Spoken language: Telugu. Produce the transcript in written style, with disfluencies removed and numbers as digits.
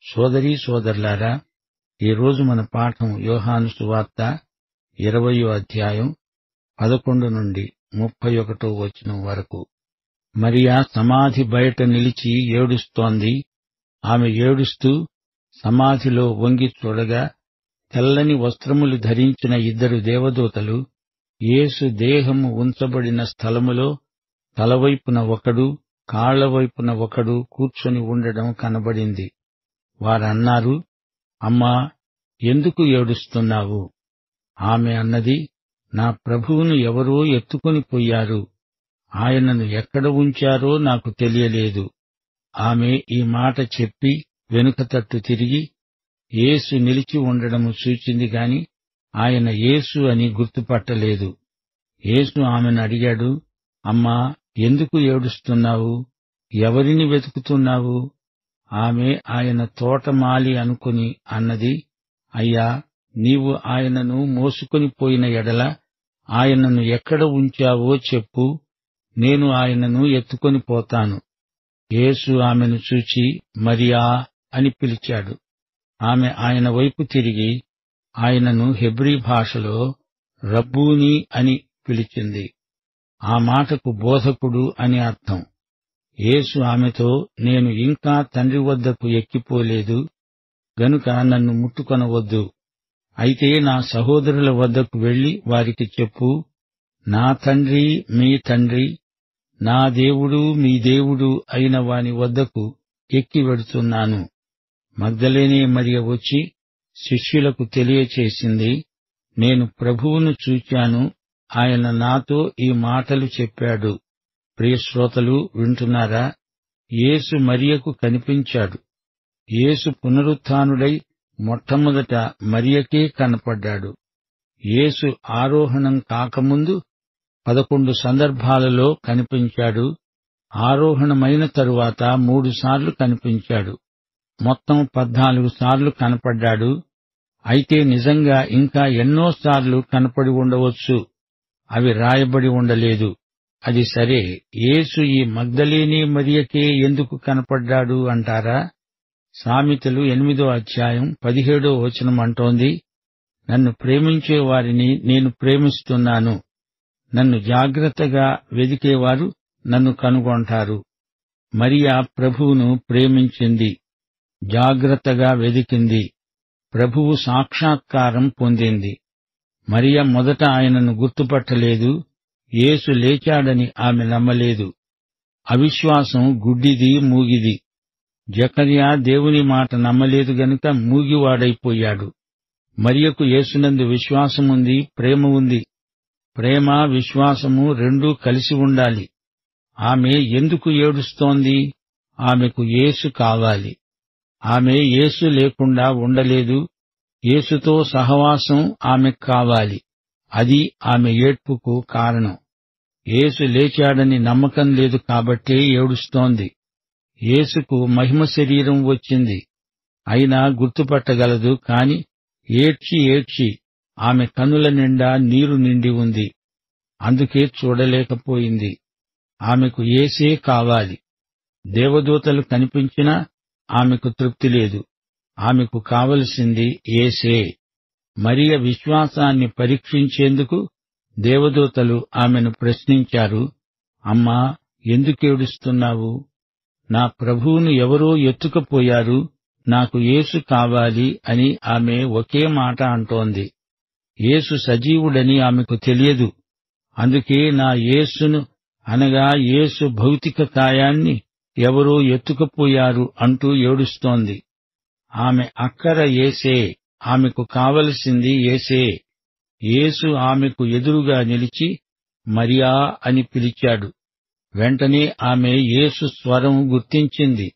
సోదరీ సోదరులారా, ఈరోజు మన పాఠం యోహాను సువార్త 20వ అధ్యాయం 11 నుండి 31వ వచనం వరకు. మరియా సమాధి బయట నిలిచి ఏడుస్తోంది. ఆమె ఏడుస్తూ సమాధిలో వంగి చూడగా తెల్లని వస్త్రములు ధరించిన 2 దేవదూతలు యేసు దేహము ఉంచబడిన స్థలములో తలవైపున ఒకడు, కాళ్లవైపున ఒకడు కూర్చొని ఉండడం కనబడింది. వారన్నారు, అమ్మా, ఎందుకు ఏడుస్తున్నావు? ఆమె అన్నది, నా ప్రభువును ఎవరో ఎత్తుకొని పోయారు. ఆయనను ఎక్కడ ఉంచారో నాకు తెలియలేదు. ఆమె ఈ మాట చెప్పి వెనుక తట్టు తిరిగి యేసు నిలిచి ఉండడము చూచింది గాని ఆయన యేసు అని గుర్తుపట్టలేదు. యేసు ఆమెను అడిగాడు, అమ్మా, ఎందుకు ఏడుస్తున్నావు? ఎవరిని వెతుకుతున్నావు? ఆమె ఆయన తోటమాలి అనుకుని అన్నది, అయ్యా, నీవు ఆయనను మోసుకొని పోయిన ఎడల ఆయనను ఎక్కడ ఉంచావో చెప్పు, నేను ఆయనను ఎత్తుకొని పోతాను. యేసు ఆమెను చూచి మరియా అని పిలిచాడు. ఆమె ఆయన వైపు తిరిగి ఆయనను హెబ్రీ భాషలో రబ్బూనీ అని పిలిచింది. ఆ మాటకు బోధకుడు అని అర్థం. యేసు ఆమెతో, నేను ఇంకా తండ్రి వద్దకు ఎక్కిపోలేదు గనుక నన్ను ముట్టుకొనవద్దు. అయితే నా సహోదరుల వద్దకు వెళ్లి వారికి చెప్పు, నా తండ్రి మీ తండ్రి, నా దేవుడు మీ దేవుడు అయిన వాని వద్దకు ఎక్కి వెడుతున్నాను. మగ్దలేనే మరియ వచ్చి శిష్యులకు తెలియచేసింది, నేను ప్రభువును చూచాను, ఆయన నాతో ఈ మాటలు చెప్పాడు. ప్రియశ్రోతలు వింటున్నారా? యేసు మరియకు కనిపించాడు. యేసు పునరుత్థానుడై మొట్టమొదట మరియకే కనపడ్డాడు. యేసు ఆరోహణం కాకముందు 11 సందర్భాలలో కనిపించాడు. ఆరోహణమైన తరువాత 3 సార్లు కనిపించాడు. మొత్తం 14 సార్లు కనపడ్డాడు. అయితే నిజంగా ఇంకా ఎన్నోసార్లు కనపడి ఉండవచ్చు. అవి రాయబడి ఉండలేదు. అది సరే, యేసు ఈ మగ్దలేనే మరియకే ఎందుకు కనపడ్డాడు అంటారా? సామెతలు 8వ అధ్యాయం 17వ వచనం అంటోంది, నన్ను ప్రేమించే వారిని నేను ప్రేమిస్తున్నాను. నన్ను జాగ్రత్తగా వెదికేవారు నన్ను కనుగొంటారు. మరియా ప్రభువును ప్రేమించింది, జాగ్రత్తగా వెదికింది, ప్రభువు సాక్షాత్కారం పొందింది. మరియ మొదట ఆయనను గుర్తుపట్టలేదు. యేసు లేచాడని ఆమె నమ్మలేదు. అవిశ్వాసం గుడ్డిది, మూగిది. జకర్యా దేవుని మాట నమ్మలేదు గనుక మూగివాడైపోయాడు. మరియకు యేసునందు విశ్వాసముంది, ప్రేమ ఉంది. ప్రేమ, విశ్వాసము రెండూ కలిసి ఉండాలి. ఆమె ఎందుకు ఏడుస్తోంది? ఆమెకు యేసు కావాలి. ఆమె యేసు లేకుండా ఉండలేదు. యేసుతో సహవాసం ఆమెకు కావాలి. అది ఆమె ఏడ్పుకు కారణం. యేసు లేచాడని నమ్మకం లేదు కాబట్టే ఏడుస్తోంది. యేసుకు మహిమ శరీరం వచ్చింది. అయినా గుర్తుపట్టగలదు, కాని ఏడ్చి ఏడ్చి ఆమె కన్నుల నిండా నీరు నిండి ఉంది. అందుకే చూడలేకపోయింది. ఆమెకు యేసే కావాలి. దేవదూతలు కనిపించినా ఆమెకు తృప్తి లేదు. ఆమెకు కావలసింది యేసే. మరియ విశ్వాసాన్ని పరీక్షించేందుకు దేవదూతలు ఆమెను ప్రశ్నించారు, అమ్మా, ఎందుకేడుస్తున్నావు? నా ప్రభువును ఎవరో ఎత్తుకుపోయారు, నాకు యేసు కావాలి అని ఆమె ఒకే మాట అంటోంది. యేసు సజీవుడని ఆమెకు తెలియదు. అందుకే నా యేసును అనగా యేసు భౌతిక కాయాన్ని ఎవరో ఎత్తుకుపోయారు అంటూ ఏడుస్తోంది. ఆమె అక్కర యేసే. ఆమెకు కావలసింది యేసే. యేసు ఆమెకు ఎదురుగా నిలిచి మరియా అని పిలిచాడు. వెంటనే ఆమె యేసు స్వరం గుర్తించింది.